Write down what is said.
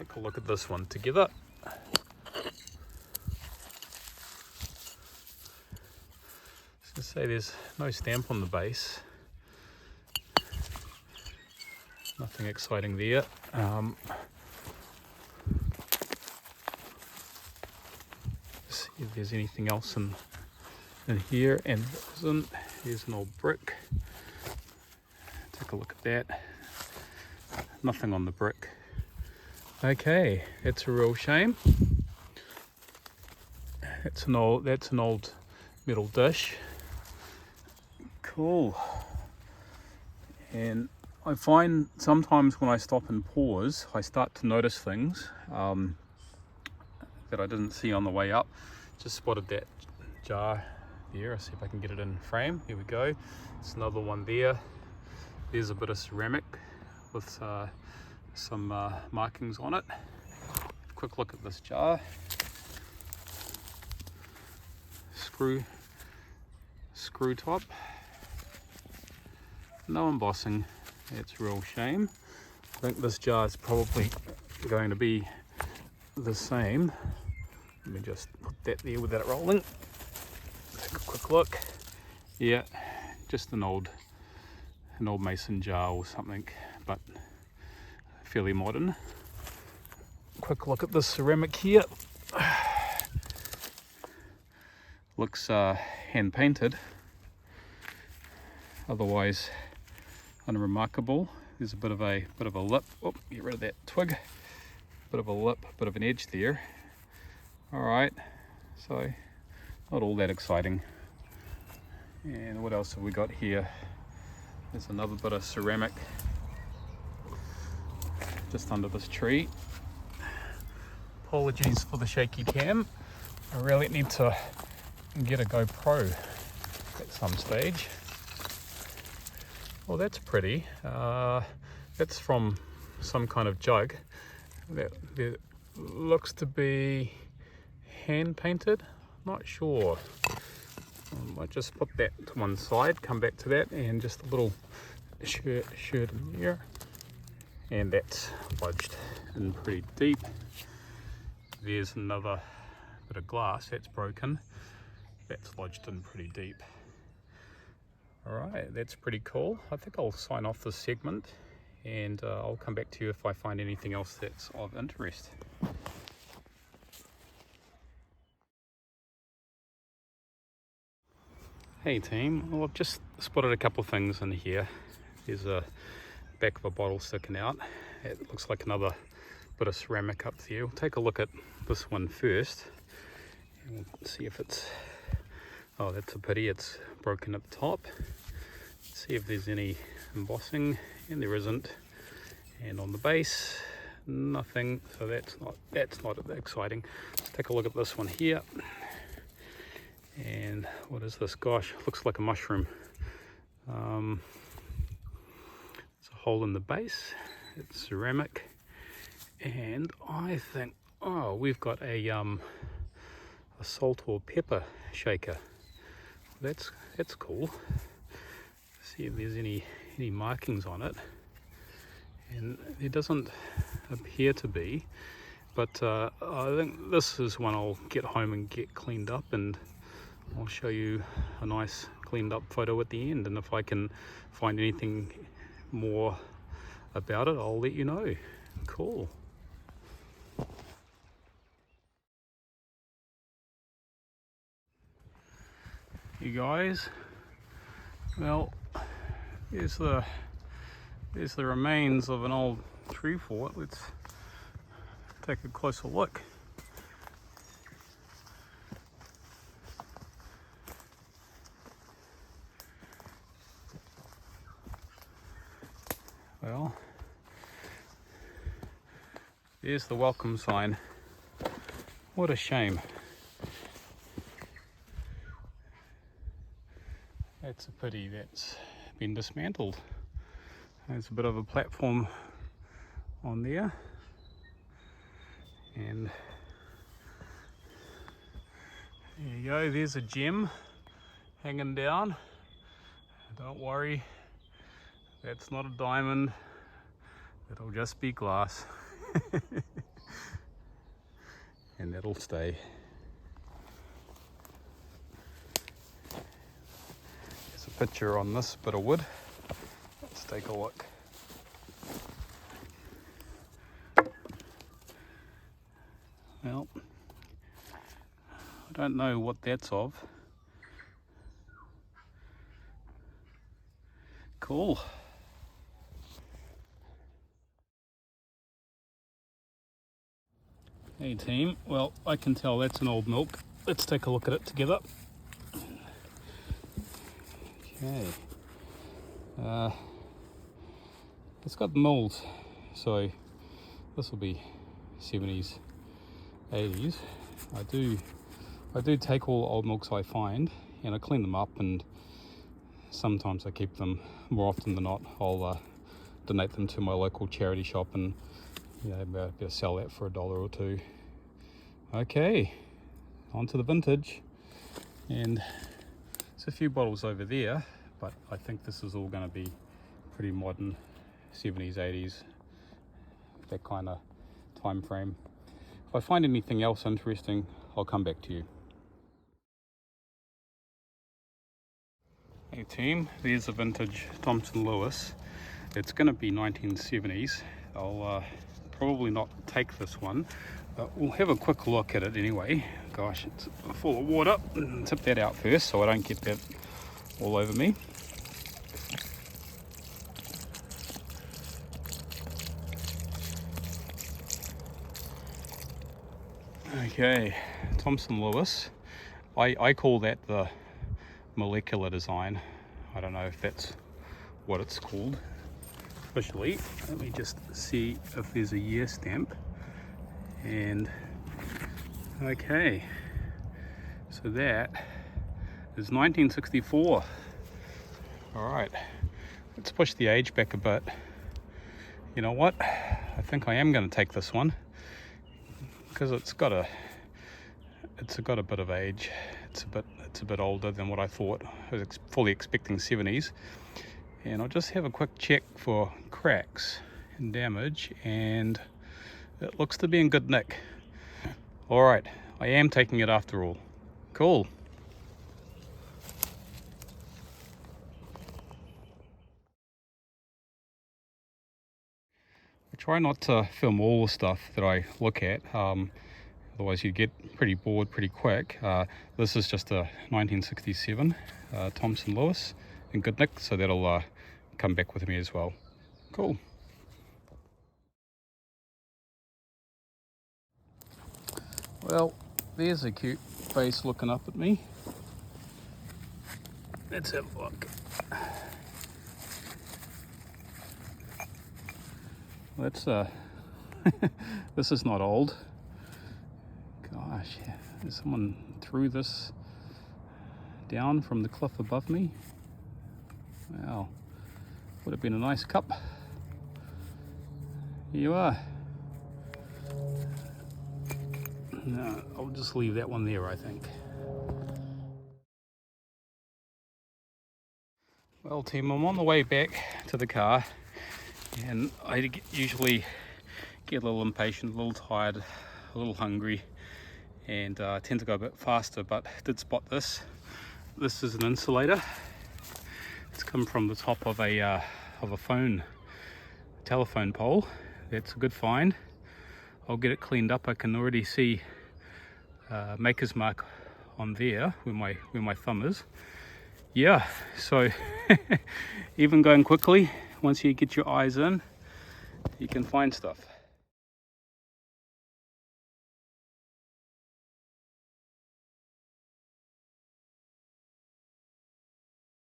take a look at this one together. Just say there's no stamp on the base. Nothing exciting there. See if there's anything else in here, and there isn't. Here's an old brick. Take a look at that. Nothing on the brick. Okay, that's a real shame. That's an old metal dish. Cool. And I find sometimes when I stop and pause, I start to notice things that I didn't see on the way up. Just spotted that jar there. I'll see if I can get it in frame. Here we go. There's another one there. There's a bit of ceramic with some markings on it. Quick look at this jar. Screw top. No embossing. That's a real shame. I think this jar is probably going to be the same. Let me just put that there without it rolling. Take a quick look. Yeah, just an old mason jar or something, but fairly modern. Quick look at the ceramic here. Looks hand painted. Otherwise unremarkable. There's a bit of a lip. Oh, get rid of that twig. Bit of a lip, bit of an edge there. All right, so not all that exciting. And what else have we got here? There's another bit of ceramic just under this tree. Apologies for the shaky cam. I really need to get a GoPro at some stage. Well, that's pretty. That's from some kind of jug that looks to be hand painted. Not sure. I might just put that to one side, come back to that, and just a little shirt in here, and that's lodged in pretty deep. There's another bit of glass that's broken. That's lodged in pretty deep. Alright, that's pretty cool. I think I'll sign off this segment, and I'll come back to you if I find anything else that's of interest. Hey team, well, I've just spotted a couple of things in here. There's a back of a bottle sticking out. It looks like another bit of ceramic up there. We'll take a look at this one first and we'll see if it's, oh, that's a pity, it's broken at the top. See if there's any embossing, and there isn't. And on the base, nothing, so that's not exciting. Let's take a look at this one here. And what is this? Gosh, looks like a mushroom. There's a hole in the base. It's ceramic, and I think, oh, we've got a salt or pepper shaker. That's cool. See if there's any markings on it, and there doesn't appear to be. But I think this is one I'll get home and get cleaned up, and I'll show you a nice cleaned up photo at the end, and if I can find anything more about it, I'll let you know. Cool. You guys, well, here's the remains of an old tree fort. Let's take a closer look. Well, there's the welcome sign. What a shame. That's a pity that's been dismantled. There's a bit of a platform on there, and there you go, there's a gem hanging down. Don't worry, that's not a diamond, it'll just be glass. and that'll stay. There's a picture on this bit of wood. Let's take a look. Well, I don't know what that's of. Cool. Hey team, well I can tell that's an old milk. Let's take a look at it together. Okay. It's got molds, so this will be 70s, 80s. I do take all old milks I find and I clean them up, and sometimes I keep them. More often than not I'll donate them to my local charity shop, and better sell that for $1 or $2. Okay, on to the vintage, and there's a few bottles over there, but I think this is all going to be pretty modern, 70s, 80s, that kind of time frame. If I find anything else interesting, I'll come back to you. Hey team, there's a vintage Thomson Lewis. It's going to be 1970s. I'll probably not take this one, but we'll have a quick look at it anyway. Gosh, it's full of water. Tip that out first so I don't get that all over me. Okay, Thomson Lewis. I call that the molecular design. I don't know if that's what it's called officially. Let me just see if there's a year stamp. And okay, so that is 1964. All right, let's push the age back a bit. You know what, I think I am going to take this one because it's got a bit of age. It's a bit older than what I thought. I was fully expecting 70s. And I'll just have a quick check for cracks and damage, and it looks to be in good nick. All right, I am taking it after all. Cool. I try not to film all the stuff that I look at, otherwise you get pretty bored pretty quick. This is just a 1967 Thomson Lewis in good nick, so that'll come back with me as well. Cool. Well, there's a cute face looking up at me. Let's have a look. Let's this is not old. Gosh, someone threw this down from the cliff above me. Wow, would have been a nice cup. Here you are. No, I'll just leave that one there, I think. Well team, I'm on the way back to the car, and I usually get a little impatient, a little tired, a little hungry, and tend to go a bit faster, but I did spot this. This is an insulator. It's come from the top of a telephone pole. That's a good find. I'll get it cleaned up. I can already see maker's mark on there where my thumb is. Yeah, so even going quickly, once you get your eyes in, you can find stuff.